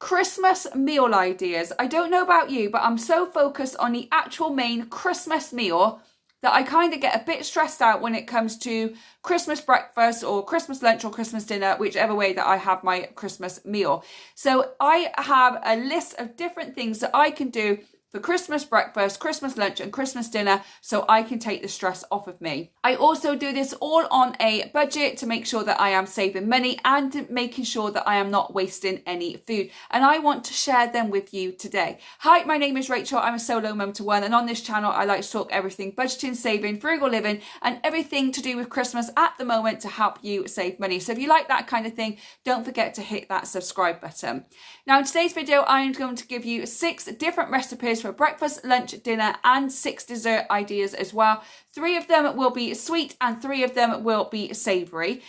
Christmas meal ideas. I don't know about you, but I'm so focused on the actual main Christmas meal that I kind of get a bit stressed out when it comes to Christmas breakfast or Christmas lunch or Christmas dinner, whichever way that I have my Christmas meal. So I have a list of different things that I can do for Christmas breakfast, Christmas lunch and Christmas dinner so I can take the stress off of me. I also do this all on a budget to make sure that I am saving money and making sure that I am not wasting any food. And I want to share them with you today. Hi, my name is Rachel. I'm a solo mum to one, and on this channel I like to talk everything budgeting, saving, frugal living and everything to do with Christmas at the moment to help you save money. So if you like that kind of thing, don't forget to hit that subscribe button. Now in today's video, I am going to give you 6 different recipes for breakfast, lunch, dinner and 6 dessert ideas as well. 3 of them will be sweet and 3 of them will be savoury.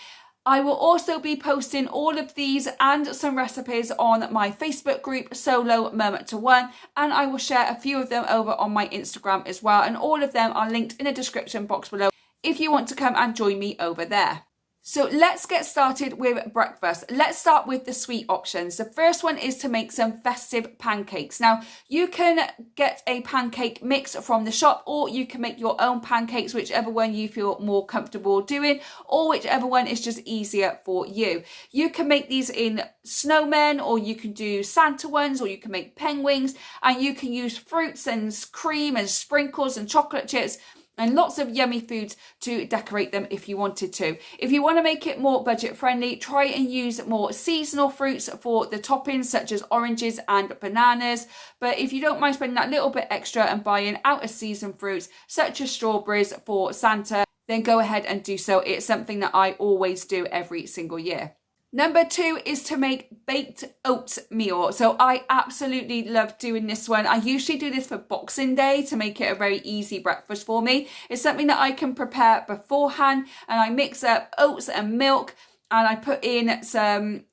I will also be posting all of these and some recipes on my Facebook group, Solo Mum to One, and I will share a few of them over on my Instagram as well, and all of them are linked in the description box below if you want to come and join me over there. So let's get started with breakfast. Let's start with the sweet options. The first one is to make some festive pancakes. Now, you can get a pancake mix from the shop, or you can make your own pancakes, whichever one you feel more comfortable doing, or whichever one is just easier for you. You can make these in snowmen, or you can do Santa ones, or you can make penguins, and you can use fruits and cream and sprinkles and chocolate chips and lots of yummy foods to decorate them if you wanted to. If you want to make it more budget friendly, try and use more seasonal fruits for the toppings such as oranges and bananas. But if you don't mind spending that little bit extra and buying out of season fruits such as strawberries for Santa, then go ahead and do so. It's something that I always do every single year. Number 2 is to make baked oatmeal. So I absolutely love doing this one. I usually do this for Boxing Day to make it a very easy breakfast for me. It's something that I can prepare beforehand, and I mix up oats and milk, and I put in some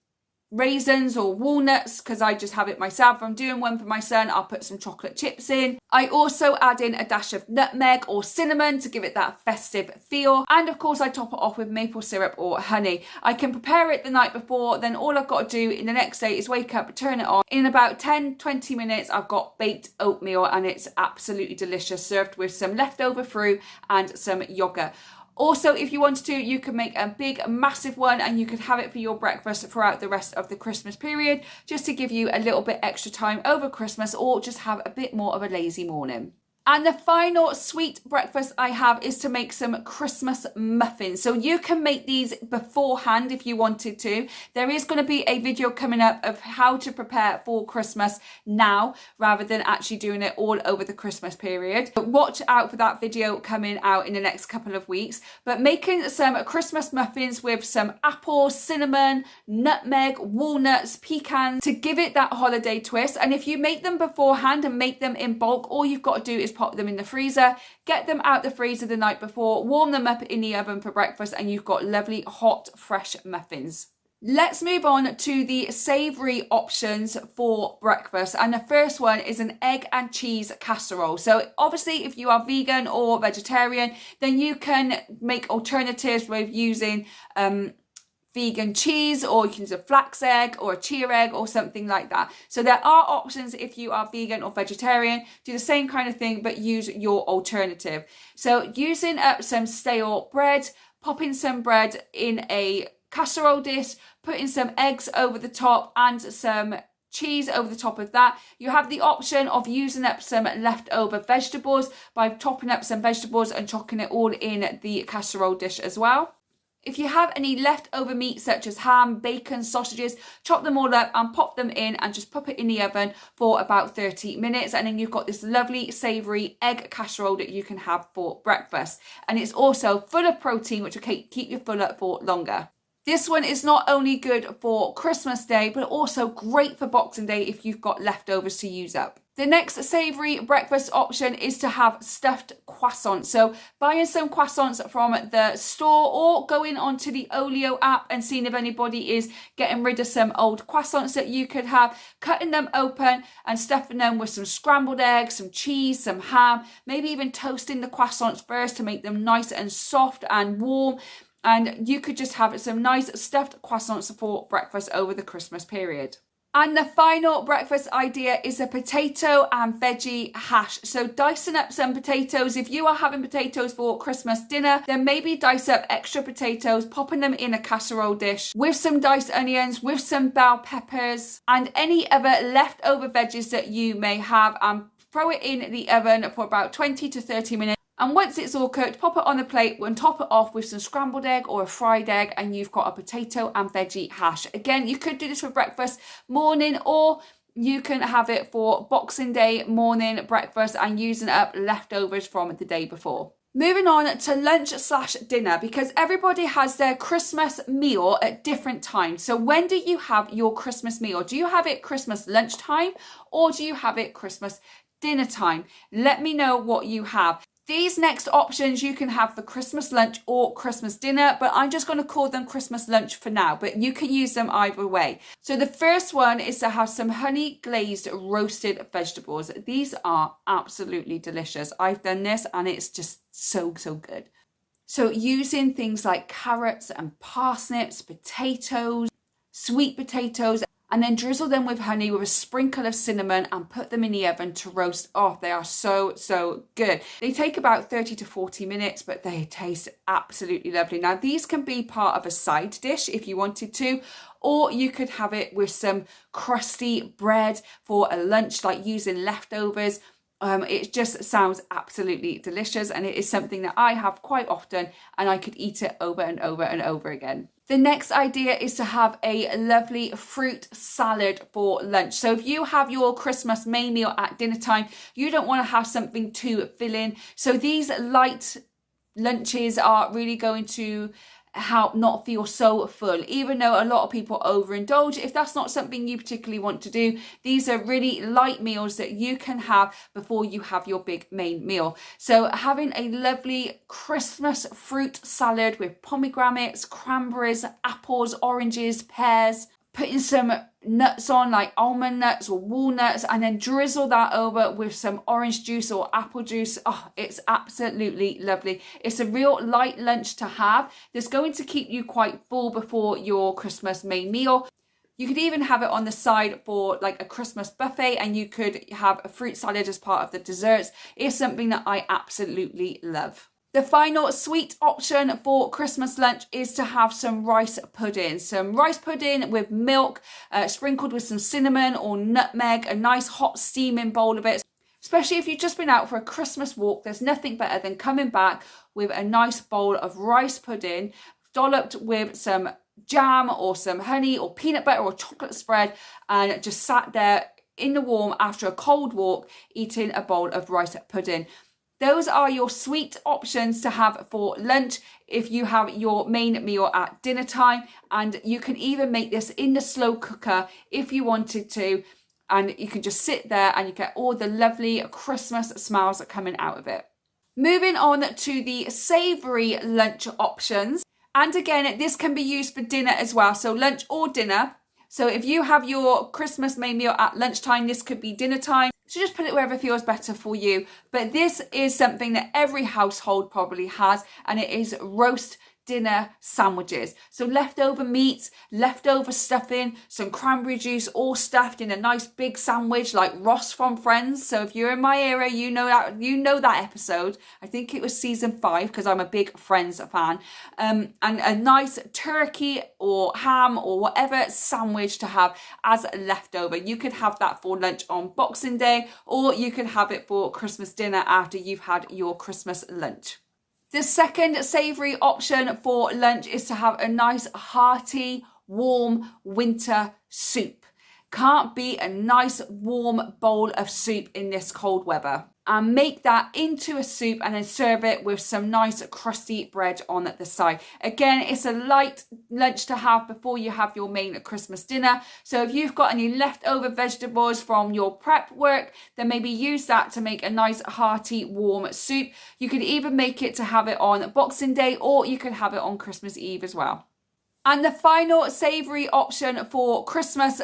raisins or walnuts because I just have it myself. If I'm doing one for my son, I'll put some chocolate chips in. I also add in a dash of nutmeg or cinnamon to give it that festive feel, and of course I top it off with maple syrup or honey. I can prepare it the night before, then all I've got to do in the next day is wake up, turn it on. In about 10-20 minutes I've got baked oatmeal, and it's absolutely delicious, served with some leftover fruit and some yogurt. Also, if you wanted to, you could make a big, massive one and you could have it for your breakfast throughout the rest of the Christmas period, just to give you a little bit extra time over Christmas, or just have a bit more of a lazy morning. And the final sweet breakfast I have is to make some Christmas muffins. So you can make these beforehand if you wanted to. There is going to be a video coming up of how to prepare for Christmas now, rather than actually doing it all over the Christmas period. But watch out for that video coming out in the next couple of weeks. But making some Christmas muffins with some apples, cinnamon, nutmeg, walnuts, pecans to give it that holiday twist. And if you make them beforehand and make them in bulk, all you've got to do is pop them in the freezer, get them out the freezer the night before, warm them up in the oven for breakfast, and you've got lovely hot fresh muffins. Let's move on to the savoury options for breakfast, and the first one is an egg and cheese casserole. So obviously if you are vegan or vegetarian, then you can make alternatives with using vegan cheese, or you can use a flax egg or a chia egg or something like that. So there are options if you are vegan or vegetarian. Do the same kind of thing but use your alternative. So using up some stale bread, popping some bread in a casserole dish, putting some eggs over the top and some cheese over the top of that. You have the option of using up some leftover vegetables by chopping up some vegetables and chucking it all in the casserole dish as well. If you have any leftover meat such as ham, bacon, sausages, chop them all up and pop them in and just pop it in the oven for about 30 minutes. And then you've got this lovely savoury egg casserole that you can have for breakfast. And it's also full of protein, which will keep you full up for longer. This one is not only good for Christmas Day, but also great for Boxing Day if you've got leftovers to use up. The next savoury breakfast option is to have stuffed croissants. So buying some croissants from the store, or going onto the Olio app and seeing if anybody is getting rid of some old croissants that you could have, cutting them open and stuffing them with some scrambled eggs, some cheese, some ham, maybe even toasting the croissants first to make them nice and soft and warm. And you could just have some nice stuffed croissants for breakfast over the Christmas period. And the final breakfast idea is a potato and veggie hash. So dicing up some potatoes. If you are having potatoes for Christmas dinner, then maybe dice up extra potatoes, popping them in a casserole dish with some diced onions, with some bell peppers, and any other leftover veggies that you may have, and throw it in the oven for about 20 to 30 minutes. And once it's all cooked, pop it on the plate and top it off with some scrambled egg or a fried egg, and you've got a potato and veggie hash. Again, you could do this for breakfast morning, or you can have it for Boxing Day morning breakfast and using up leftovers from the day before. Moving on to lunch/dinner, because everybody has their Christmas meal at different times. So when do you have your Christmas meal? Do you have it Christmas lunchtime, or do you have it Christmas dinner time? Let me know what you have. These next options you can have for Christmas lunch or Christmas dinner, but I'm just going to call them Christmas lunch for now, but you can use them either way. So the first one is to have some honey glazed roasted vegetables. These are absolutely delicious. I've done this and it's just so good. So using things like carrots and parsnips, potatoes, sweet potatoes, and then drizzle them with honey with a sprinkle of cinnamon and put them in the oven to roast. Oh, they are so good. They take about 30 to 40 minutes, but they taste absolutely lovely. Now, these can be part of a side dish if you wanted to, or you could have it with some crusty bread for a lunch, like using leftovers. It just sounds absolutely delicious, and it is something that I have quite often, and I could eat it over and over and over again. The next idea is to have a lovely fruit salad for lunch. So if you have your Christmas main meal at dinner time, you don't want to have something too filling. So these light lunches are really going to help not feel so full, even though a lot of people overindulge. If that's not something you particularly want to do, these are really light meals that you can have before you have your big main meal. So having a lovely Christmas fruit salad with pomegranates, cranberries, apples, oranges, pears, putting some nuts on like almond nuts or walnuts, and then drizzle that over with some orange juice or apple juice. Oh, it's absolutely lovely. It's a real light lunch to have that's going to keep you quite full before your Christmas main meal. You could even have it on the side for like a Christmas buffet, and you could have a fruit salad as part of the desserts. It's something that I absolutely love. The final sweet option for Christmas lunch is to have some rice pudding. Some rice pudding with milk, sprinkled with some cinnamon or nutmeg, a nice hot steaming bowl of it. Especially if you've just been out for a Christmas walk, there's nothing better than coming back with a nice bowl of rice pudding, dolloped with some jam or some honey or peanut butter or chocolate spread, and just sat there in the warm after a cold walk, eating a bowl of rice pudding. Those are your sweet options to have for lunch if you have your main meal at dinner time. And you can even make this in the slow cooker if you wanted to. And you can just sit there and you get all the lovely Christmas smells coming out of it. Moving on to the savoury lunch options. And again, this can be used for dinner as well. So lunch or dinner. So if you have your Christmas main meal at lunchtime, this could be dinner time. So just put it wherever feels better for you. But this is something that every household probably has, and it is roast dinner sandwiches. So leftover meats, leftover stuffing, some cranberry juice, all stuffed in a nice big sandwich like Ross from Friends. So if you're in my era, you know that episode. I think it was season 5 because I'm a big Friends fan. And a nice turkey or ham or whatever sandwich to have as a leftover. You could have that for lunch on Boxing Day, or you could have it for Christmas dinner after you've had your Christmas lunch. The second savoury option for lunch is to have a nice hearty, warm winter soup. Can't beat a nice warm bowl of soup in this cold weather. And make that into a soup and then serve it with some nice crusty bread on the side. Again, it's a light lunch to have before you have your main Christmas dinner. So if you've got any leftover vegetables from your prep work, then maybe use that to make a nice hearty warm soup. You could even make it to have it on Boxing Day, or you could have it on Christmas Eve as well. And the final savoury option for Christmas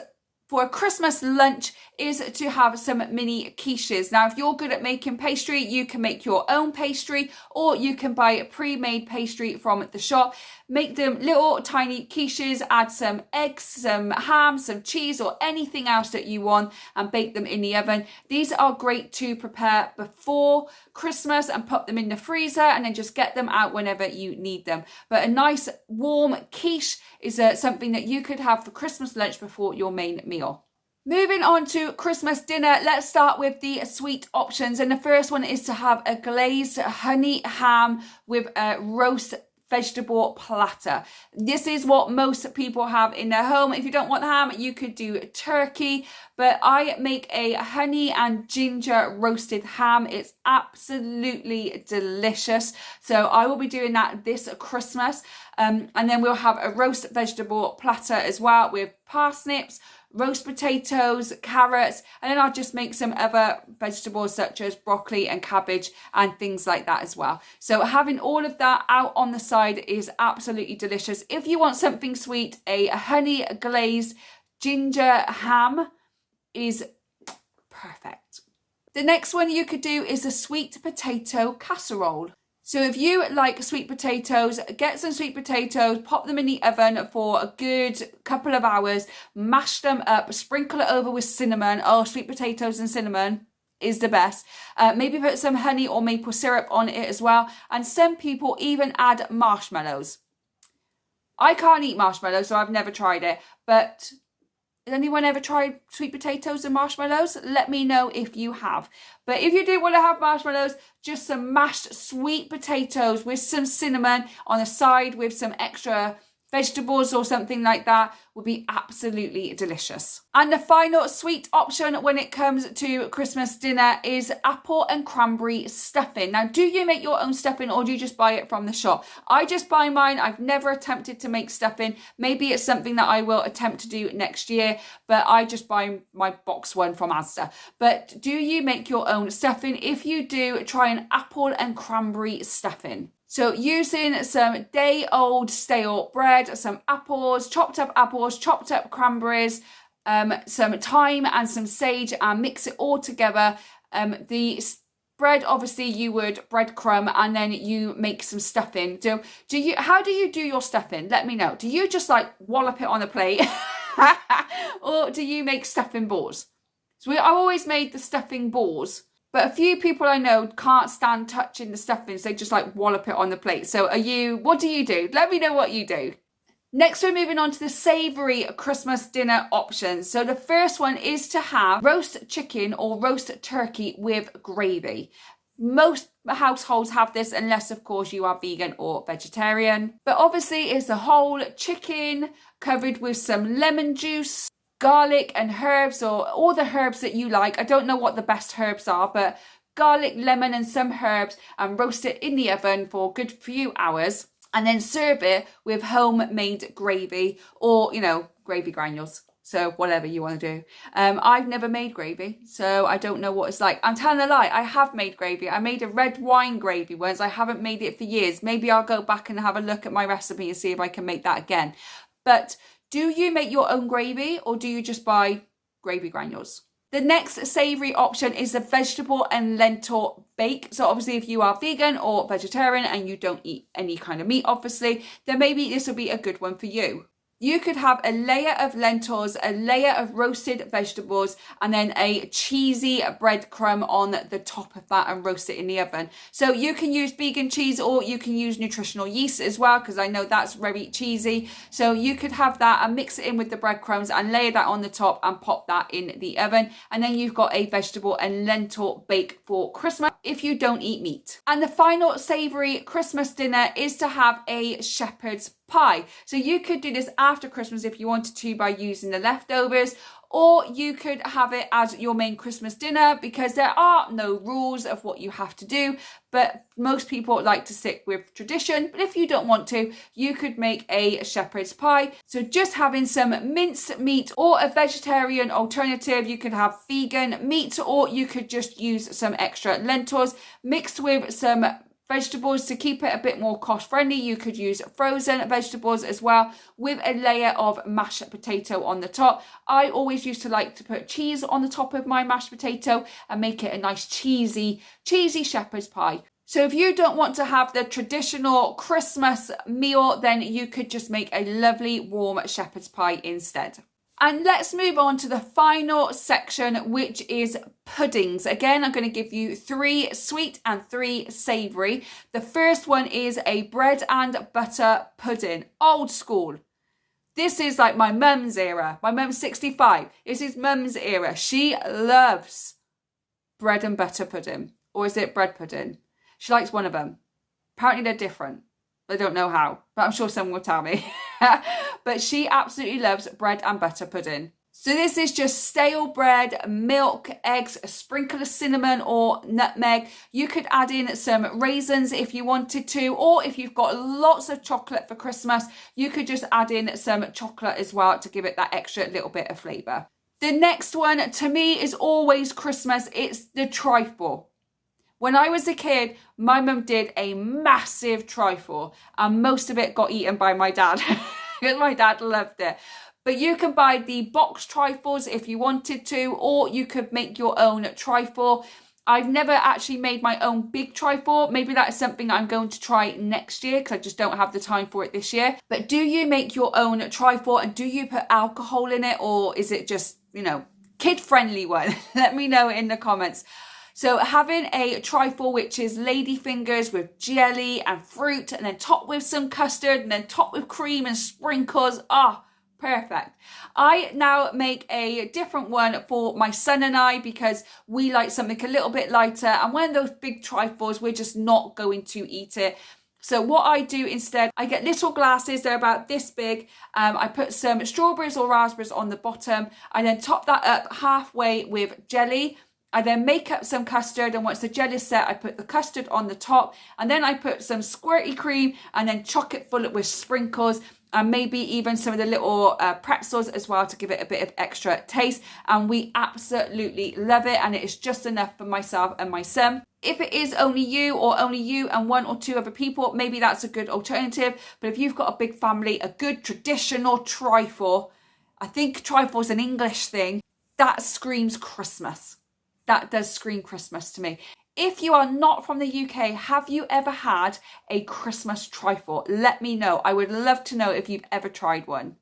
for a Christmas lunch is to have some mini quiches. Now, if you're good at making pastry, you can make your own pastry, or you can buy a pre-made pastry from the shop. Make them little tiny quiches, add some eggs, some ham, some cheese, or anything else that you want, and bake them in the oven. These are great to prepare before Christmas and put them in the freezer and then just get them out whenever you need them. But a nice warm quiche is something that you could have for Christmas lunch before your main meal. Moving on to Christmas dinner, let's start with the sweet options. And the first one is to have a glazed honey ham with a roast vegetable platter. This is what most people have in their home. If you don't want ham, you could do turkey, but I make a honey and ginger roasted ham. It's absolutely delicious. So I will be doing that this Christmas. And then we'll have a roast vegetable platter as well with parsnips, roast potatoes, carrots, and then I'll just make some other vegetables such as broccoli and cabbage and things like that as well. So having all of that out on the side is absolutely delicious. If you want something sweet, a honey glazed ginger ham is perfect. The next one you could do is a sweet potato casserole. So if you like sweet potatoes, get some sweet potatoes, pop them in the oven for a good couple of hours, mash them up, sprinkle it over with cinnamon. Oh, sweet potatoes and cinnamon is the best. Maybe put some honey or maple syrup on it as well. And some people even add marshmallows. I can't eat marshmallows, so I've never tried it. But has anyone ever tried sweet potatoes and marshmallows? Let me know if you have. But if you do want to have marshmallows, just some mashed sweet potatoes with some cinnamon on the side with some extra vegetables or something like that would be absolutely delicious. And the final sweet option when it comes to Christmas dinner is apple and cranberry stuffing. Now, do you make your own stuffing or do you just buy it from the shop? I just buy mine. I've never attempted to make stuffing. Maybe it's something that I will attempt to do next year, but I just buy my box one from Asda. But do you make your own stuffing? If you do, try an apple and cranberry stuffing. So using some day-old stale bread, some apples, chopped up cranberries, some thyme and some sage, and mix it all together. The bread, obviously, you would breadcrumb and then you make some stuffing. How do you do your stuffing? Let me know. Do you just like wallop it on a plate or do you make stuffing balls? So I've always made the stuffing balls. But a few people I know can't stand touching the stuffings. They just like wallop it on the plate. So what do you do? Let me know what you do. Next, we're moving on to the savoury Christmas dinner options. So the first one is to have roast chicken or roast turkey with gravy. Most households have this unless, of course, you are vegan or vegetarian. But obviously, it's a whole chicken covered with some lemon juice, garlic and herbs, or all the herbs that you like. I don't know what the best herbs are, but garlic, lemon and some herbs, and roast it in the oven for a good few hours, and then serve it with homemade gravy or, gravy granules. So whatever you want to do. I've never made gravy, so I don't know what it's like. I'm telling a lie, I have made gravy. I made a red wine gravy once. I haven't made it for years. Maybe I'll go back and have a look at my recipe and see if I can make that again. But do you make your own gravy or do you just buy gravy granules? The next savoury option is a vegetable and lentil bake. So obviously if you are vegan or vegetarian and you don't eat any kind of meat, obviously, then maybe this will be a good one for you. You could have a layer of lentils, a layer of roasted vegetables, and then a cheesy breadcrumb on the top of that and roast it in the oven. So you can use vegan cheese or you can use nutritional yeast as well, because I know that's very cheesy. So you could have that and mix it in with the breadcrumbs and layer that on the top and pop that in the oven. And then you've got a vegetable and lentil bake for Christmas if you don't eat meat. And the final savoury Christmas dinner is to have a shepherd's pie. So you could do this after Christmas if you wanted to by using the leftovers, or you could have it as your main Christmas dinner because there are no rules of what you have to do, but most people like to stick with tradition. But if you don't want to, you could make a shepherd's pie. So just having some minced meat or a vegetarian alternative, you could have vegan meat or you could just use some extra lentils mixed with some Vegetables, to keep it a bit more cost friendly, you could use frozen vegetables as well, with a layer of mashed potato on the top. I always used to like to put cheese on the top of my mashed potato and make it a nice cheesy shepherd's pie. So if you don't want to have the traditional Christmas meal, then you could just make a lovely warm shepherd's pie instead. And let's move on to the final section, which is puddings. Again, I'm going to give you 3 sweet and 3 savoury. The first one is a bread and butter pudding, old school. This is like my mum's era. My mum's 65. This is mum's era. She loves bread and butter pudding. Or is it bread pudding? She likes one of them. Apparently they're different. I don't know how, but I'm sure someone will tell me. But she absolutely loves bread and butter pudding. So this is just stale bread, milk, eggs, a sprinkle of cinnamon or nutmeg. You could add in some raisins if you wanted to, or if you've got lots of chocolate for Christmas, you could just add in some chocolate as well to give it that extra little bit of flavour. The next one to me is always Christmas. It's the trifle. When I was a kid, my mum did a massive trifle and most of it got eaten by my dad because my dad loved it. But you can buy the box trifles if you wanted to, or you could make your own trifle. I've never actually made my own big trifle. Maybe that is something I'm going to try next year because I just don't have the time for it this year. But do you make your own trifle and do you put alcohol in it, or is it just, kid-friendly one? Let me know in the comments. So having a trifle, which is lady fingers with jelly and fruit, and then topped with some custard, and then topped with cream and sprinkles. Perfect. I now make a different one for my son and I because we like something a little bit lighter, and one of those big trifles, we're just not going to eat it. So what I do instead, I get little glasses, they're about this big. I put some strawberries or raspberries on the bottom. I then top that up halfway with jelly. I then make up some custard, and once the jelly is set, I put the custard on the top, and then I put some squirty cream and then chock it full with sprinkles and maybe even some of the little pretzels as well to give it a bit of extra taste. And we absolutely love it, and it is just enough for myself and my son. If it is only you and 1 or 2 other people, maybe that's a good alternative. But if you've got a big family, a good traditional trifle, I think trifle is an English thing, that screams Christmas. That does scream Christmas to me. If you are not from the UK, have you ever had a Christmas trifle? Let me know. I would love to know if you've ever tried one.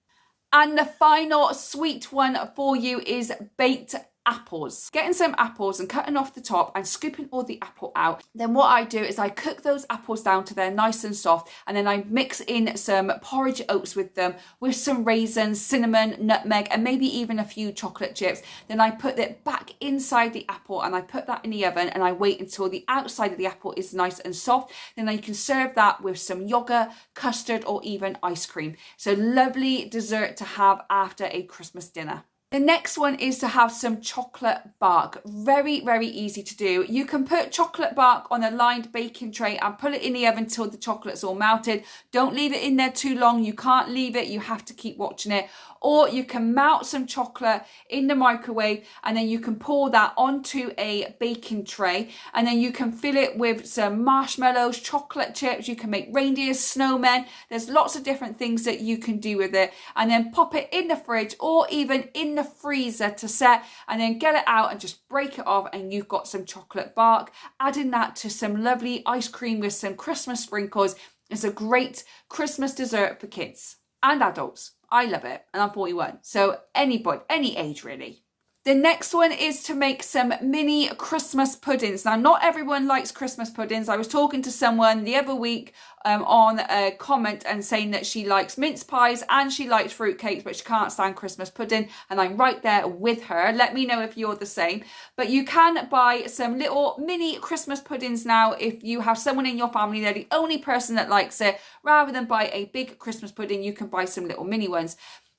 And the final sweet one for you is baked apples. Getting some apples and cutting off the top and scooping all the apple out. Then what I do is I cook those apples down till they're nice and soft, and then I mix in some porridge oats with them, with some raisins, cinnamon, nutmeg, and maybe even a few chocolate chips. Then I put it back inside the apple and I put that in the oven, and I wait until the outside of the apple is nice and soft. Then you can serve that with some yogurt, custard, or even ice cream. So lovely dessert to have after a Christmas dinner. The next one is to have some chocolate bark. Very, very easy to do. You can put chocolate bark on a lined baking tray and put it in the oven until the chocolate's all melted. Don't leave it in there too long. You can't leave it. You have to keep watching it. Or you can melt some chocolate in the microwave, and then you can pour that onto a baking tray, and then you can fill it with some marshmallows, chocolate chips. You can make reindeers, snowmen. There's lots of different things that you can do with it, and then pop it in the fridge or even in the freezer to set, and then get it out and just break it off, and you've got some chocolate bark. Adding that to some lovely ice cream with some Christmas sprinkles is a great Christmas dessert for kids and adults. I love it, and I'm 41, so anybody, any age really. The next one is to make some mini Christmas puddings. Now, not everyone likes Christmas puddings. I was talking to someone the other week on a comment and saying that she likes mince pies and she likes fruitcakes, but she can't stand Christmas pudding. And I'm right there with her. Let me know if you're the same. But you can buy some little mini Christmas puddings now if you have someone in your family, they're the only person that likes it. Rather than buy a big Christmas pudding, you can buy some little mini ones.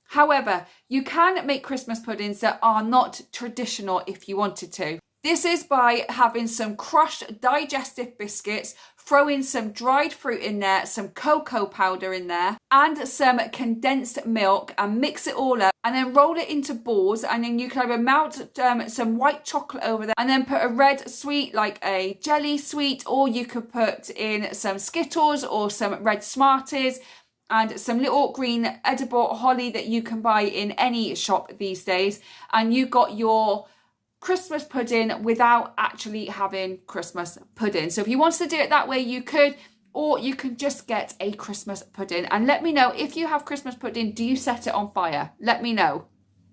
However, you can make Christmas puddings that are not traditional if you wanted to. This is by having some crushed digestive biscuits, throw in some dried fruit in there, some cocoa powder in there, and some condensed milk, and mix it all up, and then roll it into balls, and then you can either melt some white chocolate over there, and then put a red sweet, like a jelly sweet, or you could put in some Skittles or some red Smarties, and some little green edible holly that you can buy in any shop these days, and you got your Christmas pudding without actually having Christmas pudding. So if you wanted to do it that way, you could, or you can just get a Christmas pudding. And let me know, if you have Christmas pudding, do you set it on fire? Let me know.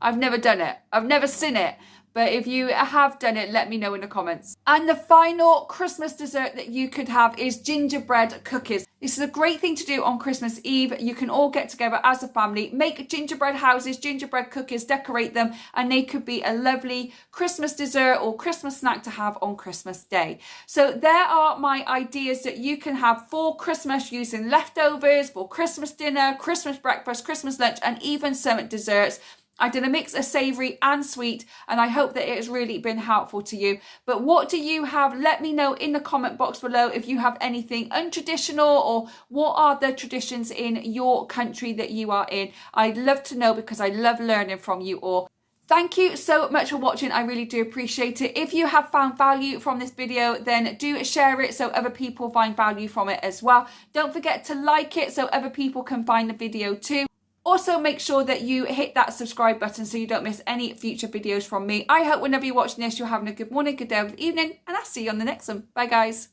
I've never done it. I've never seen it. But if you have done it, let me know in the comments. And the final Christmas dessert that you could have is gingerbread cookies. This is a great thing to do on Christmas Eve. You can all get together as a family, make gingerbread houses, gingerbread cookies, decorate them, and they could be a lovely Christmas dessert or Christmas snack to have on Christmas Day. So there are my ideas that you can have for Christmas using leftovers, for Christmas dinner, Christmas breakfast, Christmas lunch, and even some desserts. I did a mix of savoury and sweet, and I hope that it has really been helpful to you. But what do you have? Let me know in the comment box below if you have anything untraditional, or what are the traditions in your country that you are in. I'd love to know, because I love learning from you all. Thank you so much for watching. I really do appreciate it. If you have found value from this video, then do share it so other people find value from it as well. Don't forget to like it so other people can find the video too. Also, make sure that you hit that subscribe button so you don't miss any future videos from me. I hope whenever you're watching this, you're having a good morning, good day, or good evening, and I'll see you on the next one. Bye, guys.